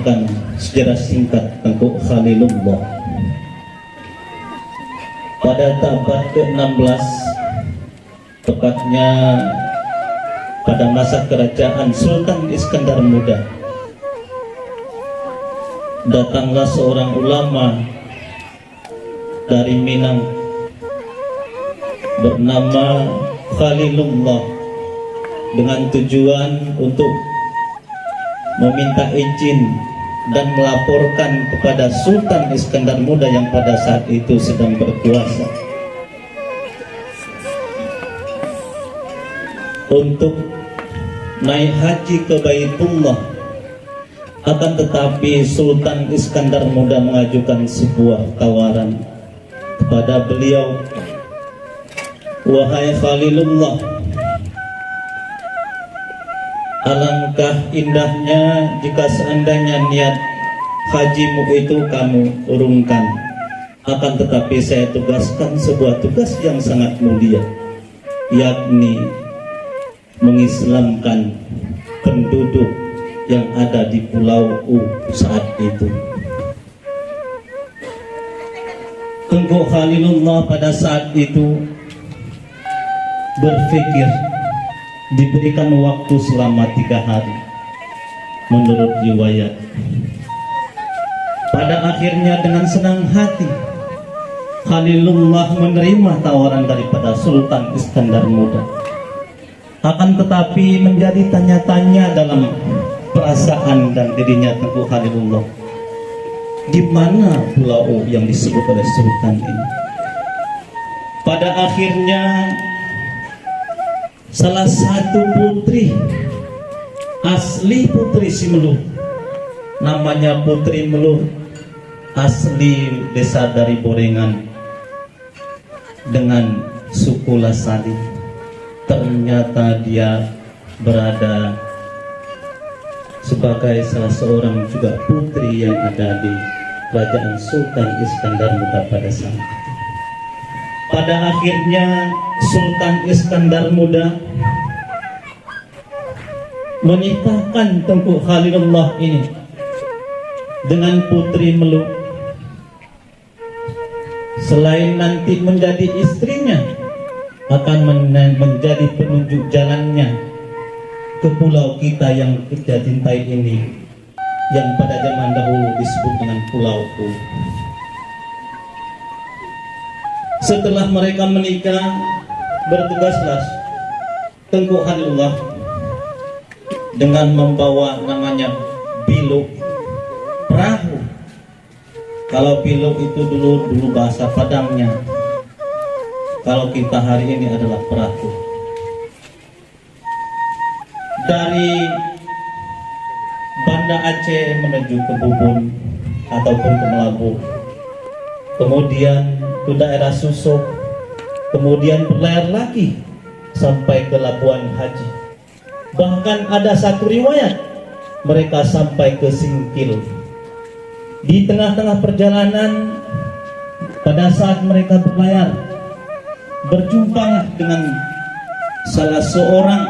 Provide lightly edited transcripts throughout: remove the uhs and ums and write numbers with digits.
menceritakan sejarah singkat Tengku Khalilullah. Pada abad ke-16, tepatnya pada masa kerajaan Sultan Iskandar Muda, datanglah seorang ulama dari Minang bernama Khalilullah dengan tujuan untuk meminta izin dan melaporkan kepada Sultan Iskandar Muda yang pada saat itu sedang berkuasa untuk naik haji ke Baitullah. Akan tetapi Sultan Iskandar Muda mengajukan sebuah tawaran kepada beliau, "Wahai Khalilullah, alangkah indahnya jika seandainya niat hajimu itu kamu urungkan. Akan tetapi saya tugaskan sebuah tugas yang sangat mulia, yakni mengislamkan penduduk yang ada di Pulau U saat itu." Tengku Khalilullah pada saat itu berpikir, diberikan waktu selama 3 hari menurut riwayat. Pada akhirnya dengan senang hati Khalilullah menerima tawaran daripada Sultan Iskandar Muda. Akan tetapi menjadi tanya-tanya dalam perasaan dan dirinya Tengku Khalilullah, di mana pulau yang disebut oleh Sultan ini? Pada akhirnya salah satu putri, asli putri Simeluh, namanya Putri Meluh, asli desa dari Borengan dengan suku Lasali. Ternyata dia berada sebagai salah seorang juga putri yang ada di kerajaan Sultan Iskandar Muda pada saat itu. Pada akhirnya Sultan Iskandar Muda menikahkan Tengku Khalilullah ini dengan Putri Meluh. Selain nanti menjadi istrinya, akan menjadi penunjuk jalannya ke pulau kita yang kita cintai ini, yang pada zaman dahulu disebut dengan Pulau U. Setelah mereka menikah, bertugaslah Tengku Khalilullah dengan membawa namanya biluk, perahu. Kalau biluk itu dulu bahasa Padangnya, kalau kita hari ini adalah perahu. Dari Banda Aceh menuju ke Bubun ataupun ke Melabu, kemudian ke daerah Susuk, kemudian berlayar lagi sampai ke Labuan Haji. Bahkan ada satu riwayat mereka sampai ke Singkil. Di tengah-tengah perjalanan, pada saat mereka berlayar, berjumpa dengan salah seorang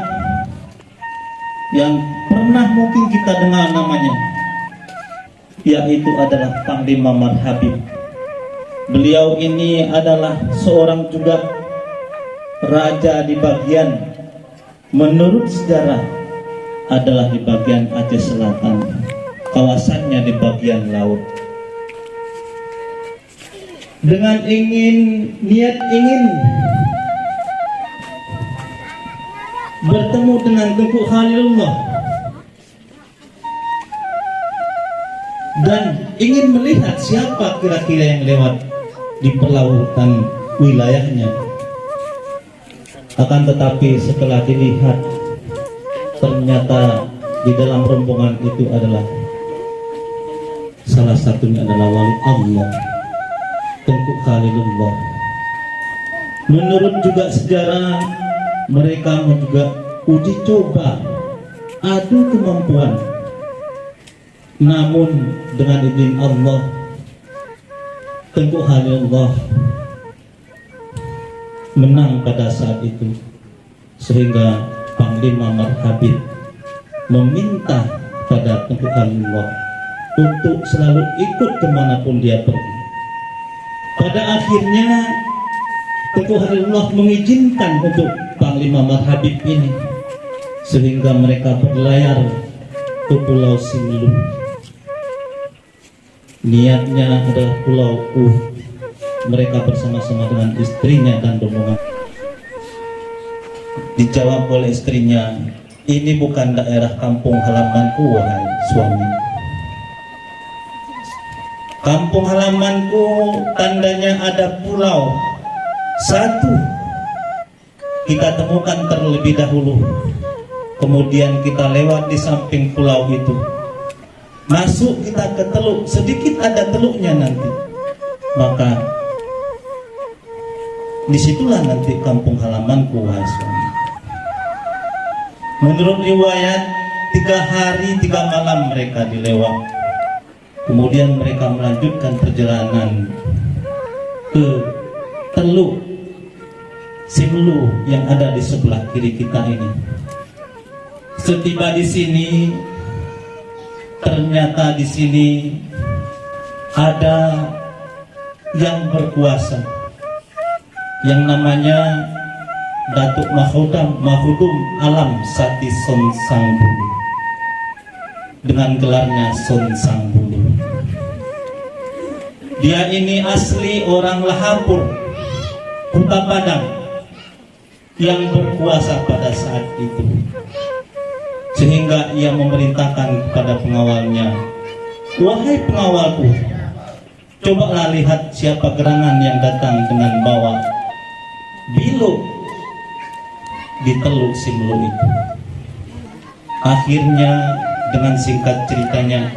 yang pernah mungkin kita dengar namanya, yaitu adalah Panglima Marhabib. Beliau ini adalah seorang juga raja di bagian, menurut sejarah adalah di bagian Aceh Selatan, kawasannya di bagian laut. Dengan niat ingin bertemu dengan Tengku Khalilullah dan ingin melihat siapa kira-kira yang lewat di perlautan wilayahnya. Akan tetapi setelah dilihat, ternyata di dalam rombongan itu adalah salah satunya adalah wali Allah, Tengku Khalilullah. Menurut juga sejarah, mereka juga uji coba, adu kemampuan. Namun dengan izin Allah, Tengku Khalilullah menang pada saat itu, sehingga Panglima Marhabib meminta pada Tengku Khalilullah untuk selalu ikut kemanapun dia pergi. Pada akhirnya Tengku Khalilullah mengizinkan untuk Panglima Marhabib ini, sehingga mereka berlayar ke Pulau Simelu. Niatnya adalah Pulau mereka bersama-sama dengan istrinya dan rombongan. Dijawab oleh istrinya, ini bukan daerah kampung halamanku, wahai suami. Kampung halamanku tandanya ada pulau satu. Kita temukan terlebih dahulu, kemudian kita lewat di samping pulau itu, masuk kita ke teluk, sedikit ada teluknya nanti, maka disitulah nanti kampung halamanku, wahai suami. Menurut riwayat 3 hari 3 malam mereka dilewat. Kemudian mereka melanjutkan perjalanan ke teluk Simelu yang ada di sebelah kiri kita ini. Setiba di sini, ternyata di sini ada yang berkuasa, yang namanya Datuk Mahudum Alam Sati Son Sang Bulu, dengan gelarnya Son Sang Bulu. Dia ini asli orang Lahapur, Kuta Padang, yang berkuasa pada saat itu, sehingga ia memerintahkan kepada pengawalnya, wahai pengawalku, cobalah lihat siapa gerangan yang datang dengan bawa biluk di teluk Simelu itu. Akhirnya dengan singkat ceritanya,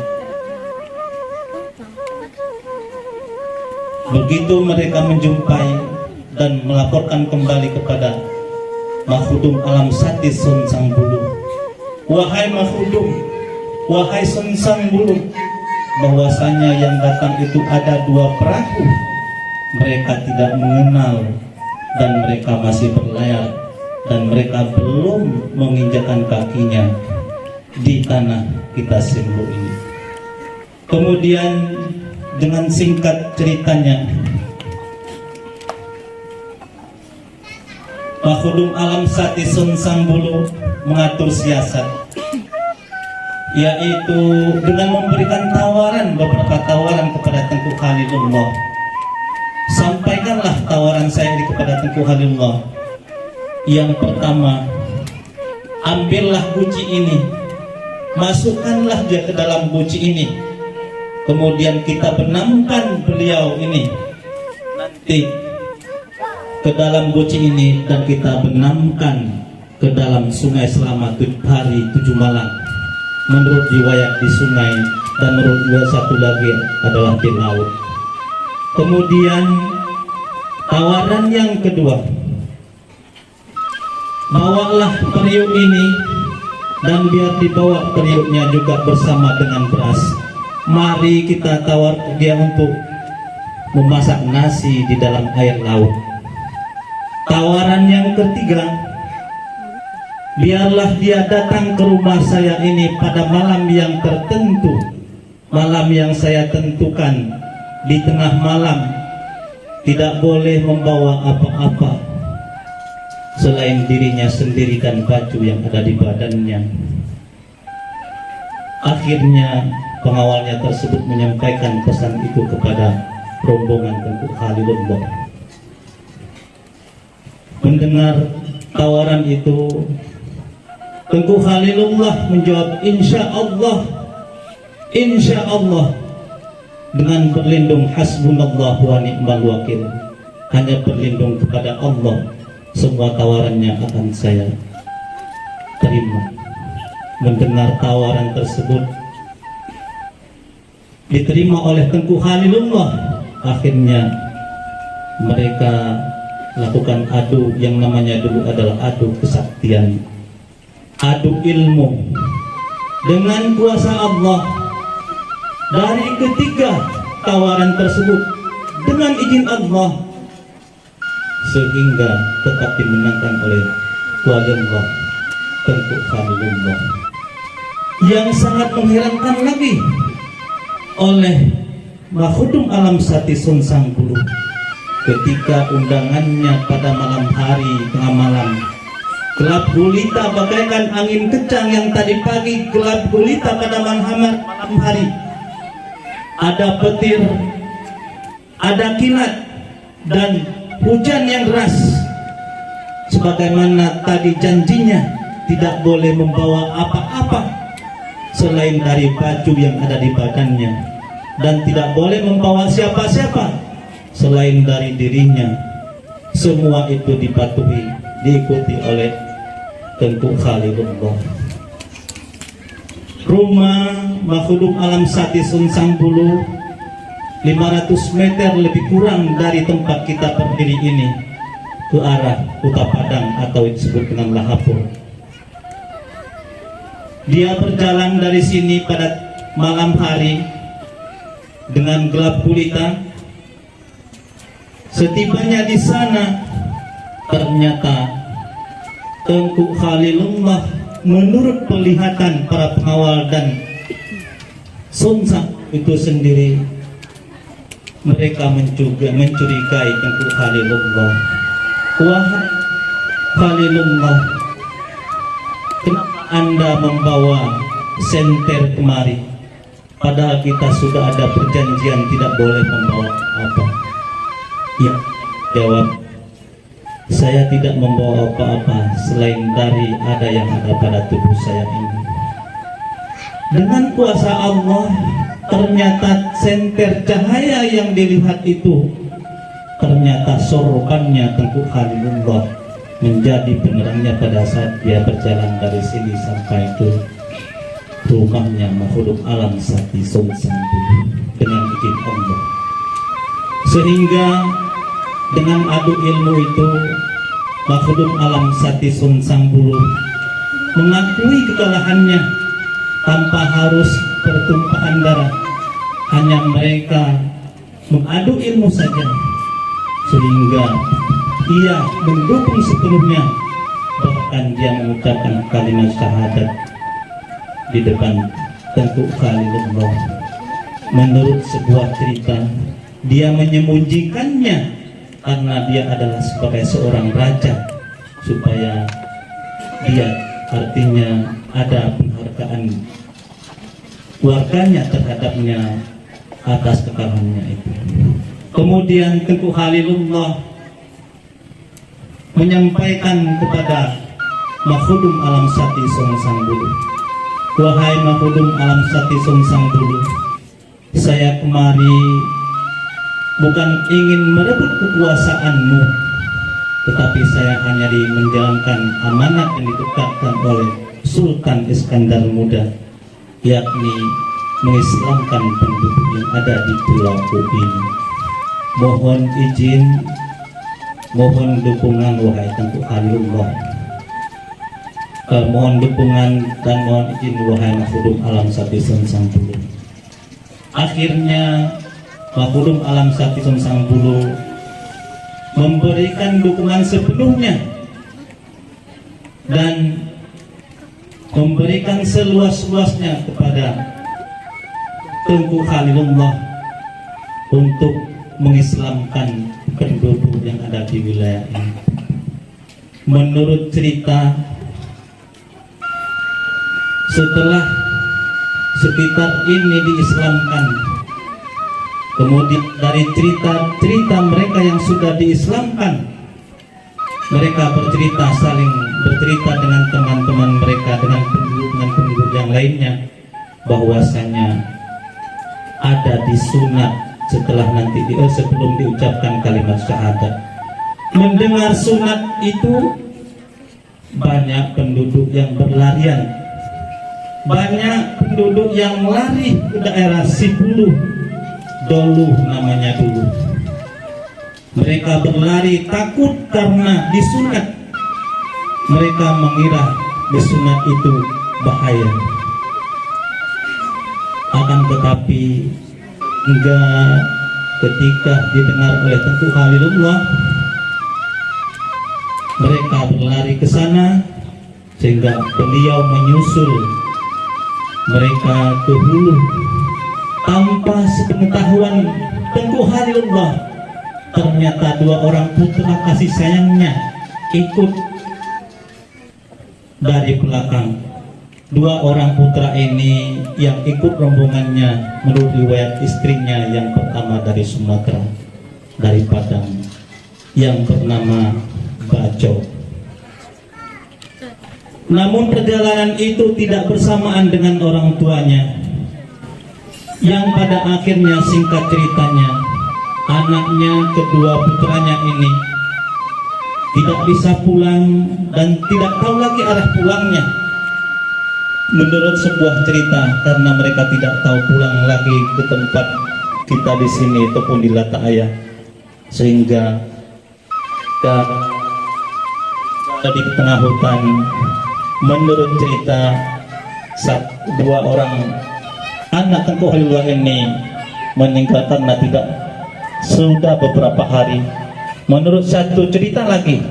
begitu mereka menjumpai dan melaporkan kembali kepada Mahudum Alam Sati Son Sang Bulu, wahai Mahudum, wahai Son Sang Bulu, bahwasanya yang datang itu ada 2 perahu, mereka tidak mengenal dan mereka masih berlayar dan mereka belum menginjakkan kakinya di tanah kita Simelu ini. Kemudian dengan singkat ceritanya, Mahudum Alam Sati Son Sang Bulu mengatur siasat, yaitu dengan memberikan beberapa tawaran kepada Tengku Khalilullah. Sampaikanlah tawaran saya ini kepada Tengku Khalilullah. Yang pertama, ambillah guci ini, masukkanlah dia ke dalam guci ini, kemudian kita benamkan beliau ini nanti ke dalam guci ini, dan kita benamkan ke dalam sungai selama 7 hari 7 malam, menurut riwayat di sungai, dan menurut riwayat satu lagi adalah di laut. Kemudian tawaran yang kedua, bawalah periuk ini dan biar dibawa periuknya juga bersama dengan beras. Mari kita tawar dia untuk memasak nasi di dalam air laut. Tawaran yang ketiga, biarlah dia datang ke rumah saya ini pada malam yang tertentu, malam yang saya tentukan. Di tengah malam tidak boleh membawa apa-apa selain dirinya sendiri dan baju yang ada di badannya. Akhirnya pengawalnya tersebut menyampaikan pesan itu kepada rombongan Tengku Khalilullah. Mendengar tawaran itu, Tengku Khalilullah menjawab, insya Allah, dengan berlindung hasbunallah wa ni'mal wakil, hanya berlindung kepada Allah, semua tawarannya akan saya terima. Mendengar tawaran tersebut diterima oleh Tengku Khalilullah. Akhirnya mereka lakukan adu yang namanya dulu adalah adu kesaktian, adu ilmu dengan kuasa Allah. Dari ketiga tawaran tersebut dengan izin Allah, sehingga tetap dimenangkan oleh Walillah Tengku Khalilullah. Yang sangat mengherankan lagi, oleh Mahudum Alam Sati Sunsang Bulu ketika undangannya pada malam hari tengah malam. Gelap gulita bagaikan angin kencang yang tadi pagi gelap gulita pada malam hari. Ada petir, ada kilat, dan hujan yang deras. Sebagaimana tadi janjinya tidak boleh membawa apa-apa selain dari baju yang ada di badannya, dan tidak boleh membawa siapa-siapa selain dari dirinya. Semua itu dipatuhi, diikuti oleh Tengku Khalilullah. Rumah Mahudum Alam Sati Sunsang Bulu 500 meter lebih kurang dari tempat kita berdiri ini ke arah Kuta Padang atau disebut dengan Lahapur. Dia berjalan dari sini pada malam hari dengan gelap gulita. Setibanya di sana, ternyata Tengku Khalilullah menurut penglihatan para pengawal dan Sunsang itu sendiri, mereka mencurigai Tengku Khalilullah. Wahai Khalilullah, kenapa Anda membawa senter kemari? Padahal kita sudah ada perjanjian tidak boleh membawa apa. Ya, jawab, saya tidak membawa apa-apa selain dari ada yang ada pada tubuh saya ini. Dengan kuasa Allah, ternyata senter cahaya yang dilihat itu ternyata sorokannya Tengku Khalilullah menjadi penerangnya pada saat dia berjalan dari sini sampai ke rumahnya Mahudum Alam Sati Sunsang Bulu dengan izin Allah. Sehingga dengan adu ilmu itu Mahudum Alam Sati Sunsang Bulu mengakui kekalahannya tanpa harus pertumpahan darah. Hanya mereka mengadu ilmu saja, sehingga ia mendukung sepenuhnya, bahkan dia mengucapkan kalimat syahadat di depan Tengku Khalilullah. Menurut sebuah cerita, dia menyembunyikannya karena dia adalah sebagai seorang raja, supaya dia artinya ada penghargaan keluarganya terhadapnya atas kekalahannya itu. Kemudian Tengku Khalilullah menyampaikan kepada Mahudum Alam Sati Sunsang Bulu, wahai Mahudum Alam Sati Sunsang Bulu, saya kemari bukan ingin merebut kekuasaanmu, tetapi saya hanya menjalankan amanat yang ditetapkan oleh Sultan Iskandar Muda, yakni mengislamkan penduduk yang ada di pulau ini. Mohon izin, mohon dukungan wahai Tengku Khalilullah. Mohon dukungan dan mohon izin wahai Mahudum Alam Sati Sunsang Bulu. Akhirnya Mahudum Alam Sati Sunsang Bulu memberikan dukungan sepenuhnya dan memberikan seluas-luasnya kepada Tengku Khalilullah untuk mengislamkan penduduk yang ada di wilayah ini. Menurut cerita, setelah sekitar ini diislamkan, kemudian dari cerita mereka yang sudah diislamkan, mereka saling bercerita dengan teman-teman mereka, dengan penduduk yang lainnya, bahwasanya ada disunat setelah nanti sebelum diucapkan kalimat syahadat. Mendengar sunat itu, banyak penduduk yang berlarian, banyak penduduk yang lari ke daerah Sipuluh, Doluh namanya dulu. Mereka berlari takut karena disunat. Mereka mengira disunat itu bahaya. Akan tetapi enggak, ketika didengar oleh Tengku Khalilullah, mereka berlari ke sana, sehingga beliau menyusul mereka ke hulu. tanpa sepengetahuan Tengku Khalilullah, ternyata dua orang putra kasih sayangnya ikut dari belakang. Dua orang putra ini yang ikut rombongannya menurut riwayat istrinya yang pertama dari Sumatera, dari Padang, yang bernama Bajo. Namun perjalanan itu tidak bersamaan dengan orang tuanya, yang pada akhirnya singkat ceritanya anaknya kedua putranya ini tidak bisa pulang dan tidak tahu lagi arah pulangnya. Menurut sebuah cerita, karena mereka tidak tahu pulang lagi ke tempat kita di sini ataupun di Lata Ayah, sehingga di tengah hutan, menurut cerita dua orang anak Tengku Khalilullah ini meninggal karena tidak sudah beberapa hari. Menurut satu cerita lagi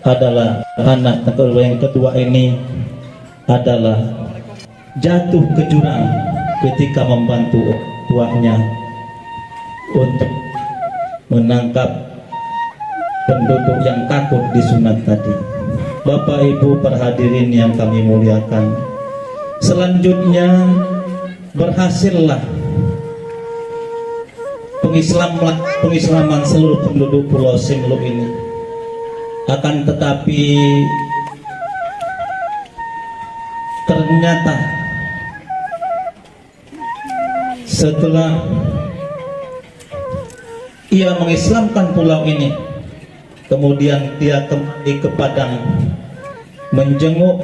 adalah anak Tengku Khalilullah yang kedua ini adalah jatuh ke jurang ketika membantu tuanya untuk menangkap penduduk yang takut disunat tadi. Bapak Ibu perhadirin yang kami muliakan, selanjutnya berhasillah pengislaman seluruh penduduk Pulau Simelu ini. Akan tetapi ternyata setelah ia mengislamkan pulau ini, kemudian dia kembali ke Padang menjenguk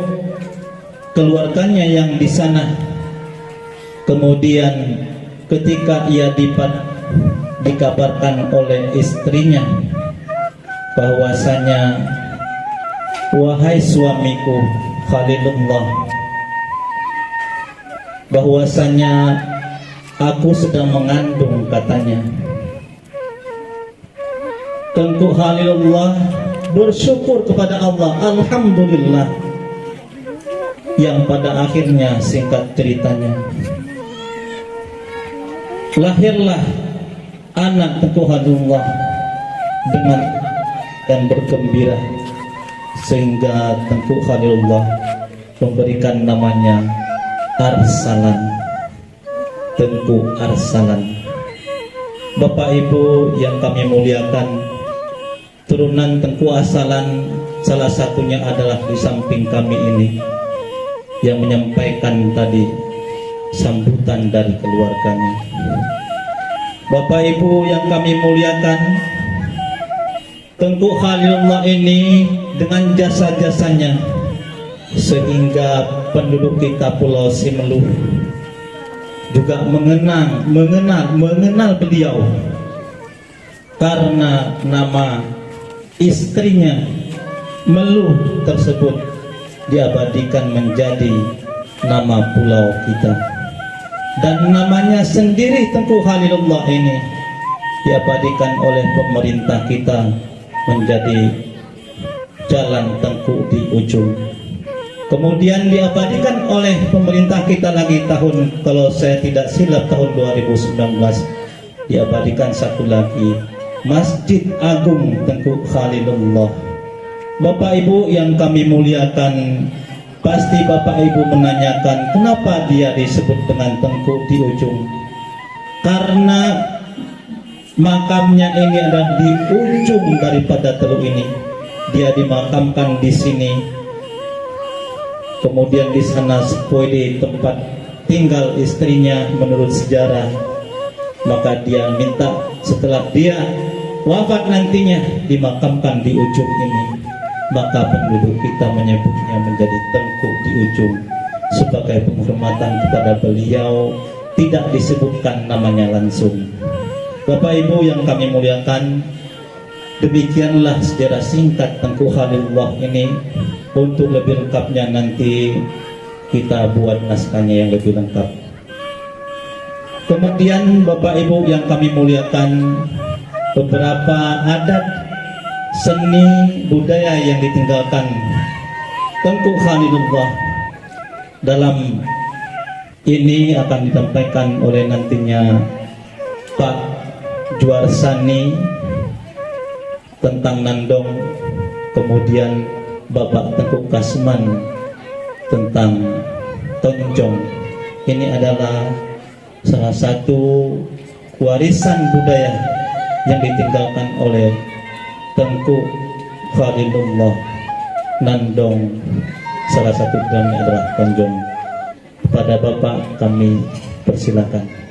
keluarganya yang di sana. Kemudian ketika ia dikabarkan oleh istrinya bahwasanya, wahai suamiku Khalilullah, bahwasanya aku sedang mengandung, katanya. Tengku Khalilullah bersyukur kepada Allah, alhamdulillah, yang pada akhirnya singkat ceritanya lahirlah anak Tengku Khalilullah dengan dan bergembira, sehingga Tengku Khalilullah memberikan namanya Arsalan, Tengku Arsalan. Bapak Ibu yang kami muliakan, turunan Tengku Arsalan salah satunya adalah di samping kami ini yang menyampaikan tadi sambutan dari keluarganya. Bapak Ibu yang kami muliakan, Tengku Khalilullah ini dengan jasa-jasanya sehingga penduduk kita Pulau Simelu juga mengenal beliau, karena nama istrinya Meluh tersebut diabadikan menjadi nama pulau kita, dan namanya sendiri Tengku Khalilullah ini diabadikan oleh pemerintah kita menjadi Jalan Tengku di Ujung. Kemudian diabadikan oleh pemerintah kita lagi tahun, kalau saya tidak silap, tahun 2019 diabadikan satu lagi, Masjid Agung Tengku Khalilullah. Bapak Ibu yang kami muliakan, pasti Bapak Ibu menanyakan kenapa dia disebut dengan Tengku di Ujung. Karena makamnya ini adalah di ujung daripada teluk ini. Dia dimakamkan di sini. Kemudian di sana sepoi tempat tinggal istrinya menurut sejarah. Maka dia minta setelah dia wafat nantinya dimakamkan di ujung ini. Maka penduduk kita menyebutnya menjadi Tengku di Ujung sebagai penghormatan kepada beliau, tidak disebutkan namanya langsung. Bapak Ibu yang kami muliakan, demikianlah sejarah singkat Tengku Khalilullah ini. Untuk lebih lengkapnya nanti kita buat naskahnya yang lebih lengkap. Kemudian Bapak Ibu yang kami muliakan, beberapa adat seni budaya yang ditinggalkan Tengku Khalilullah dalam ini akan disampaikan oleh nantinya Pak Juarsani tentang Nandong, kemudian Bapak Tengku Kasman tentang Tonjong. Ini adalah salah satu warisan budaya yang ditinggalkan oleh Tengku Fadilullah Nandong. Salah satu dalamnya adalah Tonjong. Kepada Bapak kami persilakan.